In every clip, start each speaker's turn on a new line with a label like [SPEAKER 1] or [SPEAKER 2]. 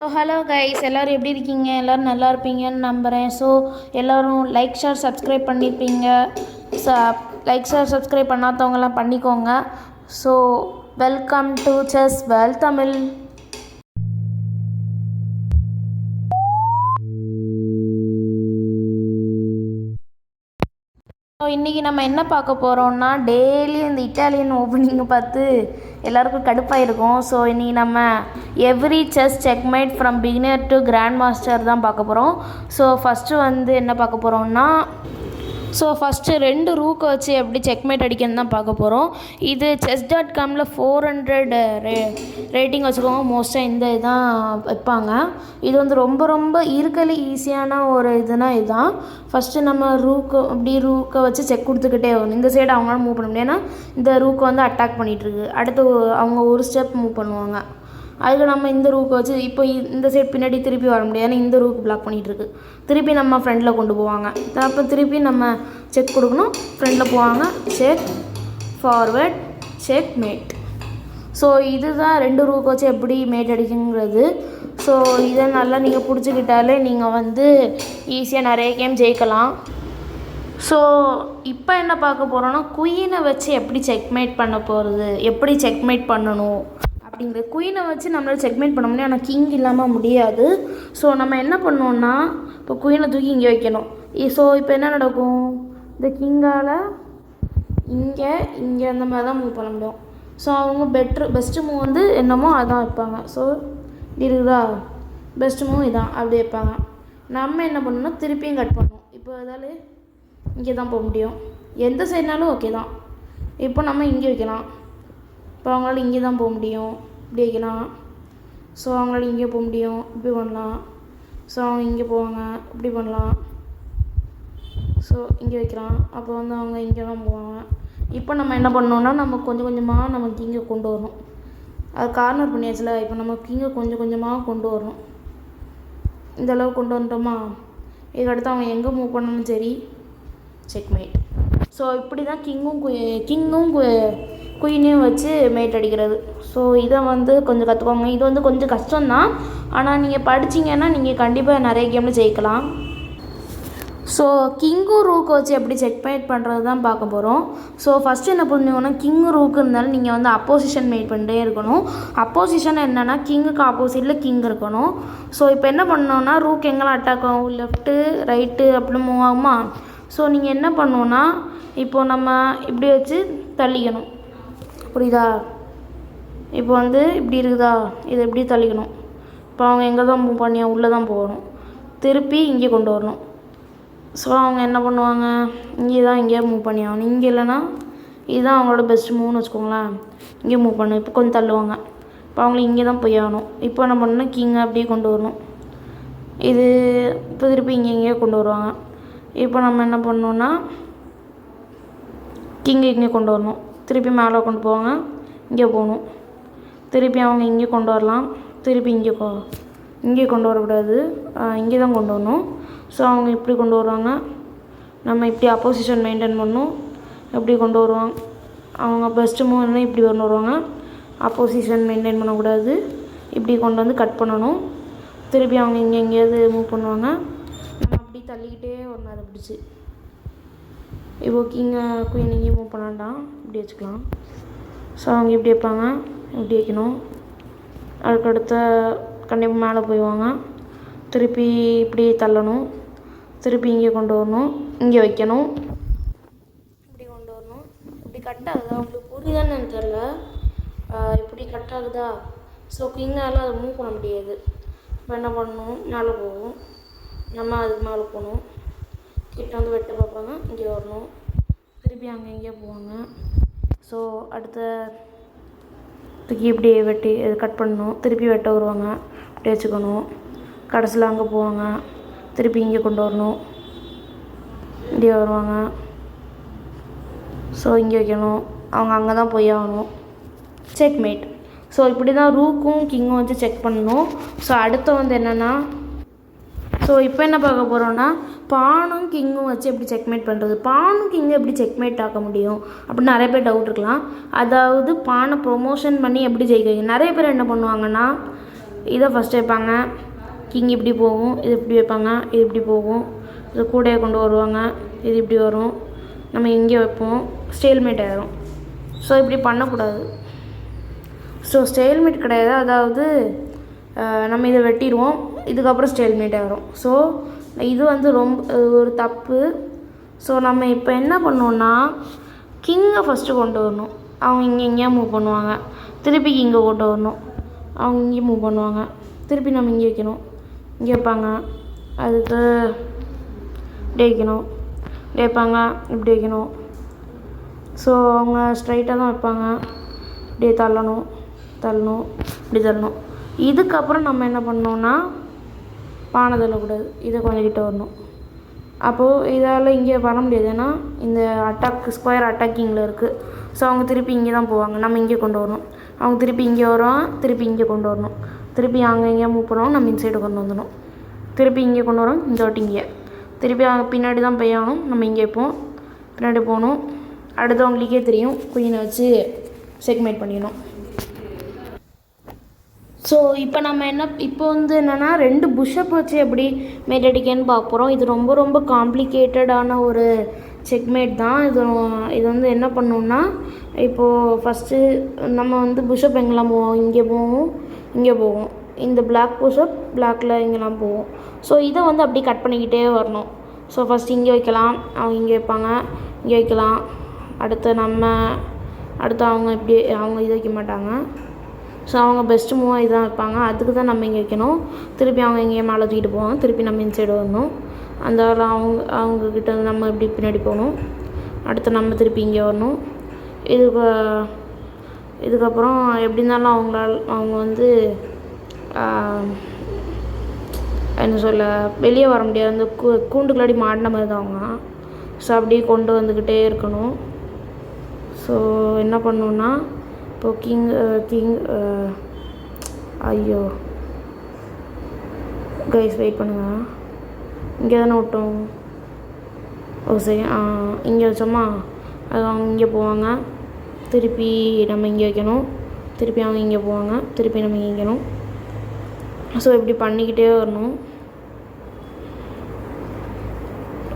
[SPEAKER 1] So hello guys, எல்லோரும் எப்படி இருக்கீங்க? எல்லோரும் நல்லா இருப்பீங்கன்னு நம்புகிறேன். ஸோ எல்லோரும் லைக் ஷேர் சப்ஸ்கிரைப் பண்ணியிருப்பீங்க. லைக் ஷேர் சப்ஸ்கிரைப் பண்ணாதவங்கலாம் பண்ணிக்கோங்க. So welcome to chess world Tamil. So இன்றைக்கி நம்ம என்ன பார்க்க போகிறோம்னா, டெய்லி இந்த இட்டாலியன் ஓப்பனிங்கை பார்த்து எல்லாருக்கும் கடுப்பாக இருக்கும். ஸோ இன்றைக்கி நம்ம every chess checkmate from beginner to grand master தான் பார்க்க போகிறோம். ஸோ ஃபஸ்ட்டு என்ன பார்க்க போகிறோம்னா, ஃபஸ்ட்டு 2 ரூக்கை வச்சு எப்படி செக்மேட் அடிக்கணும்னு தான் பார்க்க போகிறோம். இது chess.comல 400 ரேட்டிங் வச்சுக்கோங்க. மோஸ்ட்டாக இந்த இதுதான் வைப்பாங்க. இது ரொம்ப இருக்கலி ஈஸியான ஒரு இதுதான். ஃபஸ்ட்டு நம்ம ரூக்கை வச்சு செக் கொடுத்துக்கிட்டே வரும். இந்த சைடு அவங்களால மூவ் பண்ண முடியாது, ஏன்னா இந்த ரூக்கை அட்டாக் பண்ணிகிட்ருக்கு. அடுத்து அவங்க ஒரு ஸ்டெப் மூவ் பண்ணுவாங்க. அதுக்கு நம்ம இந்த ரூக்கை வச்சு இப்போ இந்த சைட் பின்னாடி திருப்பி வர முடியாது, இந்த ரூக்கு பிளாக் பண்ணிகிட்ருக்கு. திருப்பி நம்ம ஃப்ரெண்டில் கொண்டு போவாங்க. அப்போ திருப்பி நம்ம செக் கொடுக்கணும். ஃப்ரெண்டில் போவாங்க, check forward, check mat. So இதுதான் 2 ரூக்கை வச்சு எப்படி மேட் அடிக்குங்கிறது. ஸோ இதை நல்லா நீங்கள் பிடிச்சிக்கிட்டாலே நீங்கள் ஈஸியாக நிறைய கேம் ஜெயிக்கலாம். ஸோ இப்போ என்ன பார்க்க போகிறோன்னா, குயினை வச்சு எப்படி செக்மேட் பண்ண போகிறது, எப்படி செக்மேட் பண்ணணும் அப்படிங்கிற. குயினை வச்சு நம்மளால் செக்மேட் பண்ண முடியும், ஆனால் கிங் இல்லாமல் முடியாது. ஸோ நம்ம என்ன பண்ணோன்னா, இப்போ குயினை தூக்கி இங்கே வைக்கணும். ஸோ இப்போ என்ன நடக்கும், இந்த கிங்கால் இங்கே அந்த மாதிரி தான் மூவ் பண்ண முடியும். ஸோ அவங்க பெஸ்ட்டு மூவ் என்னமோ அதான் வைப்பாங்க. ஸோ இருக்குதா, பெஸ்ட்டு மூவ் இதான் அப்படி வைப்பாங்க. நம்ம என்ன பண்ணணும்னா, திருப்பியும் கட் பண்ணணும். இப்போ அதால் இங்கே தான் போக முடியும், எந்த சைட்னாலும் ஓகே தான். இப்போ நம்ம இங்கே வைக்கலாம். இப்போ அவங்களால இங்கே தான் போக முடியும், இப்படி வைக்கலாம். ஸோ அவங்களால இங்கே போக முடியும், இப்படி பண்ணலாம். ஸோ அவங்க இங்கே போவாங்க, இப்படி பண்ணலாம். ஸோ இங்கே வைக்கலாம். அப்போ அவங்க இங்கே தான் போவாங்க. இப்போ நம்ம என்ன பண்ணோன்னா, நம்ம கொஞ்சம் கொஞ்சமாக நம்ம கிங்கை கொண்டு வரணும். அது கார்னர் பண்ணியாச்சுல. இப்போ நம்ம கிங்கை கொஞ்சம் கொஞ்சமாக கொண்டு வரணும். இந்த அளவு கொண்டு வந்துட்டோமா, இதுக்கடுத்து அவங்க எங்கே மூவ் பண்ணாலும் சரி செக்மேட். ஸோ இப்படி தான் கிங்கும் குயினையும் வச்சு மேட் அடிக்கிறது. ஸோ இதை கொஞ்சம் கற்றுக்கோங்க. இது கொஞ்சம் கஷ்டம்தான், ஆனால் நீங்கள் படிச்சிங்கன்னா நீங்கள் கண்டிப்பாக நிறைய கேமில் ஜெயிக்கலாம். ஸோ கிங்கும் ரூக்கு வச்சு எப்படி செக்மேட் பண்ணுறது தான் பார்க்க போகிறோம். ஸோ ஃபஸ்ட்டு என்ன பண்ணுவோன்னா, கிங்கு ரூக்கு இருந்தாலும் நீங்கள் அப்போசிஷன் மேட் பண்ணிட்டே இருக்கணும். அப்போசிஷன் என்னென்னா, கிங்குக்கு ஆப்போசிட்டில் கிங் இருக்கணும். ஸோ இப்போ என்ன பண்ணோன்னா, ரூக் எங்கெல்லாம் அட்டாக் ஆகும், லெஃப்ட்டு ரைட்டு அப்படின்னு மூவ் ஆகுமா. ஸோ நீங்கள் என்ன பண்ணணுன்னா, இப்போ நம்ம இப்படி வச்சு தள்ளிக்கணும், புரியுதா. இப்போ இப்படி இருக்குதா, இதை எப்படி தள்ளிக்கணும். இப்போ அவங்க எங்கே தான் மூவ் பண்ணியா, உள்ளே தான் போகணும். திருப்பி இங்கே கொண்டு வரணும். ஸோ அவங்க என்ன பண்ணுவாங்க, இங்கே தான் இங்கேயே மூவ் பண்ணியாகணும். இங்கே இல்லைன்னா இதுதான் அவங்களோட பெஸ்ட் மூவ்னு வச்சுக்கோங்களேன். இங்கே மூவ் பண்ணணும். இப்போ கொஞ்சம் தள்ளுவாங்க. இப்போ அவங்களுக்கு இங்கே தான் போய் ஆகணும். இப்போ என்ன பண்ணணும், கிங்கை அப்படியே கொண்டு வரணும். இது இப்போ திருப்பி இங்கேயே கொண்டு வருவாங்க. இப்போ நம்ம என்ன பண்ணோன்னா, இங்கே கொண்டு வரணும். திருப்பி மேலே கொண்டு போவாங்க, இங்கே போகணும். திருப்பி அவங்க இங்கே கொண்டு வரலாம். திருப்பி இங்கே கொண்டு வரக்கூடாது, இங்கே தான் கொண்டு வரணும். ஸோ அவங்க இப்படி கொண்டு வருவாங்க. நம்ம இப்படி அப்போசிஷன் மெயின்டைன் பண்ணணும். எப்படி கொண்டு வருவாங்க, அவங்க பெஸ்ட்டு மூவ்னா இப்படி கொண்டு வருவாங்க. அப்போசிஷன் மெயின்டைன் பண்ணக்கூடாது, இப்படி கொண்டு கட் பண்ணணும். திருப்பி அவங்க இங்கே எங்கேயாவது மூவ் பண்ணுவாங்க. நம்ம அப்படி தள்ளிக்கிட்டே வரணும் அதை பிடிச்சி. இப்போ குயின் இங்கே மூவ் பண்ணாண்டாம், இப்படி வச்சுக்கலாம். ஸோ அவங்க இப்படி வைப்பாங்க, இப்படி வைக்கணும். அதுக்கடுத்த கண்டிப்பாக மேலே போயிடுவாங்க. திருப்பி இப்படி தள்ளணும். திருப்பி இங்கே கொண்டு வரணும், இங்கே வைக்கணும், இப்படி கொண்டு வரணும். இப்படி கட் ஆகுதா, உங்களுக்கு புரியுதான்னு தெரில, இப்படி கட் ஆகுதா. ஸோ கிங்கால் அதை மூவ் பண்ண முடியாது. இப்போ என்ன பண்ணணும், மேலே போகும். நம்ம அதுக்கு மேலே போகணும். கிட்ட வெட்ட பார்ப்பாங்க, இங்கே வரணும். திருப்பி அங்கே இங்கே போவாங்க. ஸோ அடுத்த இப்படி வெட்டி கட் பண்ணணும். திருப்பி வெட்ட வருவாங்க, இப்படி வச்சுக்கணும். கடைசியில் அங்கே போவாங்க. திருப்பி இங்கே கொண்டு வரணும், இப்படியே வருவாங்க. ஸோ இங்கே வைக்கணும். அவங்க அங்கே தான் போய் ஆகணும். செக்மேட். ஸோ இப்படி தான் ரூக்கும் கிங்கும் வச்சு செக் பண்ணணும். ஸோ அடுத்து என்னென்னா, ஸோ இப்போ என்ன பார்க்க போகிறோன்னா, பானும் கிங்கும் வச்சு எப்படி செக்மேட் பண்ணுறது, பானும் கிங்கும் எப்படி செக்மேட் ஆக்க முடியும் அப்படின்னு நிறைய பேர் டவுட் இருக்கலாம். அதாவது பானை ப்ரொமோஷன் பண்ணி எப்படி ஜெயிக்க வைக்க. நிறைய பேர் என்ன பண்ணுவாங்கன்னா, இதை ஃபஸ்ட்டு வைப்பாங்க. கிங் இப்படி போகும், இது இப்படி வைப்பாங்க, இது இப்படி போகும், இது கூடையை கொண்டு வருவாங்க, இது இப்படி வரும், நம்ம இங்கே வைப்போம், ஸ்டேல்மேட் ஆயிரும். ஸோ இப்படி பண்ணக்கூடாது. ஸோ ஸ்டேல்மேட் கிடையாது, அதாவது நம்ம இதை வெட்டிடுவோம், இதுக்கப்புறம் ஸ்டேல்மேட் ஆகிரும். ஸோ இது வந்து ரொம்ப ஒரு தப்பு. ஸோ நம்ம இப்போ என்ன பண்ணோன்னா கிங்கை ஃபஸ்ட்டு கொண்டு வரணும். அவங்க இங்கேயா மூவ் பண்ணுவாங்க, திருப்பி இங்கே கொண்டு வரணும், அவங்க இங்கே மூவ் பண்ணுவாங்க, திருப்பி நம்ம இங்கே வைக்கணும், இங்கே வைப்பாங்க, அதுக்கு இப்படி வைக்கணும், இப்படி வைப்பாங்க, இப்படி வைக்கணும். ஸோ அவங்க ஸ்ட்ரைட்டாக தான் வைப்பாங்க, இப்படியே தள்ளணும், இப்படி தள்ளணும். இதுக்கப்புறம் நம்ம என்ன பண்ணோன்னா பானை தள்ளக்கூடாது, இதை கொஞ்சம் கிட்ட வரணும். அப்போது இதால் இங்கே வர முடியாது, ஏன்னா இந்த ஸ்கொயர் அட்டாக்கிங்கில் இருக்குது. ஸோ அவங்க திருப்பி இங்கே தான் போவாங்க, நம்ம இங்கே கொண்டு வரணும். அவங்க திருப்பி இங்கே வருவாங்க, திருப்பி இங்கே கொண்டு வரணும், திருப்பி அங்கே இங்கே மூவ் பண்ணுவாங்க, நம்ம இந்த சைடு கொண்டு வந்துடணும், திருப்பி இங்கே கொண்டு வரோம், இந்த வாட்டி இங்கே, திருப்பி அவங்க பின்னாடி தான் போயாகணும், நம்ம இங்கே வைப்போம், பின்னாடி போகணும். அடுத்து அவங்களுக்கே தெரியும், குயினை வச்சு செக்மேட் பண்ணிடணும். ஸோ இப்போ நம்ம இப்போ வந்து என்னென்னா 2 புஷ்அப் வச்சு எப்படி மேட் அடிக்கன்னு பார்க்க போகிறோம். இது ரொம்ப ரொம்ப காம்ப்ளிகேட்டடான ஒரு செக்மேட் தான். இது வந்து என்ன பண்ணோம்னா, இப்போது ஃபஸ்ட்டு நம்ம வந்து புஷ்அப் எங்கெல்லாம் போவோம், இங்கே போவோம், இங்கே போவோம், இந்த பிளாக் புஷ்அப் பிளாக்கில் இங்கெல்லாம் போவோம். ஸோ இதை வந்து அப்படி கட் பண்ணிக்கிட்டே வரணும். ஸோ ஃபஸ்ட்டு இங்கே வைக்கலாம், அவங்க இங்கே வைப்பாங்க, இங்கே வைக்கலாம், அடுத்து அவங்க இப்படி அவங்க இது வைக்க மாட்டாங்க. ஸோ அவங்க பெஸ்ட்டு மூவாக இதான் வைப்பாங்க, அதுக்கு தான் நம்ம இங்கே வைக்கணும். திருப்பி அவங்க இங்கே மேலே தூக்கிட்டு போவாங்க, திருப்பி நம்ம இந்த சைடு வரணும். அந்த அவங்கக்கிட்ட நம்ம இப்படி பின்னாடி போகணும், அடுத்து நம்ம திருப்பி இங்கே வரணும். இதுக்கப்புறம் எப்படி இருந்தாலும் அவங்க வந்து என்ன சொல்ல வெளியே வர முடியாது, அந்த கூண்டுக்குள்ளாடி மாட்டின மாதிரி தான் அவங்க. ஸோ அப்படியே கொண்டு வந்துக்கிட்டே இருக்கணும். ஸோ என்ன பண்ணணுன்னா இப்போ கிங் ஐயோ கைஸ் வெயிட் பண்ணுங்கள், இங்கே தானே விட்டோம். சரி, இங்கே வச்சோமா, அது அவங்க இங்கே போவாங்க, திருப்பி நம்ம இங்கே வைக்கணும், திருப்பி அவங்க இங்கே போவாங்க, திருப்பி நம்ம இங்கே வைக்கணும். ஸோ இப்படி பண்ணிக்கிட்டே வரணும்.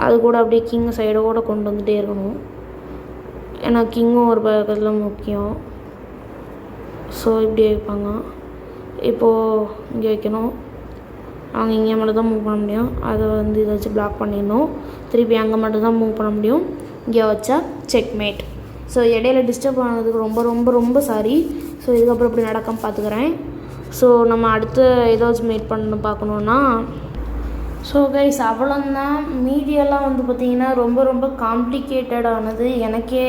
[SPEAKER 1] அது கூட அப்படியே கிங் சைடோடு கொண்டு வந்துகிட்டே இருக்கணும், ஏன்னா கிங்கும் ஒரு பக்கத்தில் முக்கியம். ஸோ இப்படி வைப்பாங்க. இப்போது இங்கே வைக்கணும், அவங்க இங்கே மட்டும் தான் மூவ் பண்ண முடியும், அதை வந்து இதை வச்சு பிளாக் பண்ணிடணும். திருப்பி அங்கே மட்டும் தான் மூவ் பண்ண முடியும், இங்கே வச்சா செக்மேட். ஸோ இடையில டிஸ்டர்ப் ஆனதுக்கு ரொம்ப ரொம்ப ரொம்ப சாரி. ஸோ இதுக்கப்புறம் இப்படி நடக்காமல் பார்த்துக்கிறேன். ஸோ நம்ம அடுத்து ஏதோ வச்சு மேட் பண்ணணும் பார்க்கணுன்னா. So guys அவ்வளோந்தான். மீடியெல்லாம் வந்து பார்த்திங்கன்னா ரொம்ப ரொம்ப காம்ப்ளிகேட்டடானது. எனக்கே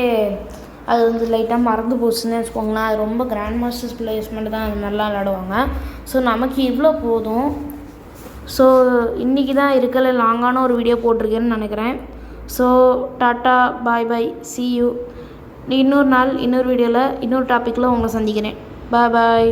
[SPEAKER 1] அது வந்து லைட்டாக மறந்து போச்சுன்னு வச்சுக்கோங்களேன். அது ரொம்ப கிராண்ட் மாஸ்டர்ஸ் பிளேஸ்மெண்ட் தான் அது நல்லா விளாடுவாங்க. ஸோ நமக்கு இவ்வளோ போதும். ஸோ இன்றைக்கி தான் இருக்கல லாங்கான ஒரு வீடியோ போட்டிருக்கேன்னு நினைக்கிறேன். So tata bye bye, see you. இன்னொரு நாள் இன்னொரு வீடியோவில் இன்னொரு டாப்பிக்கில் உங்களை சந்திக்கிறேன். பாய் பாய்.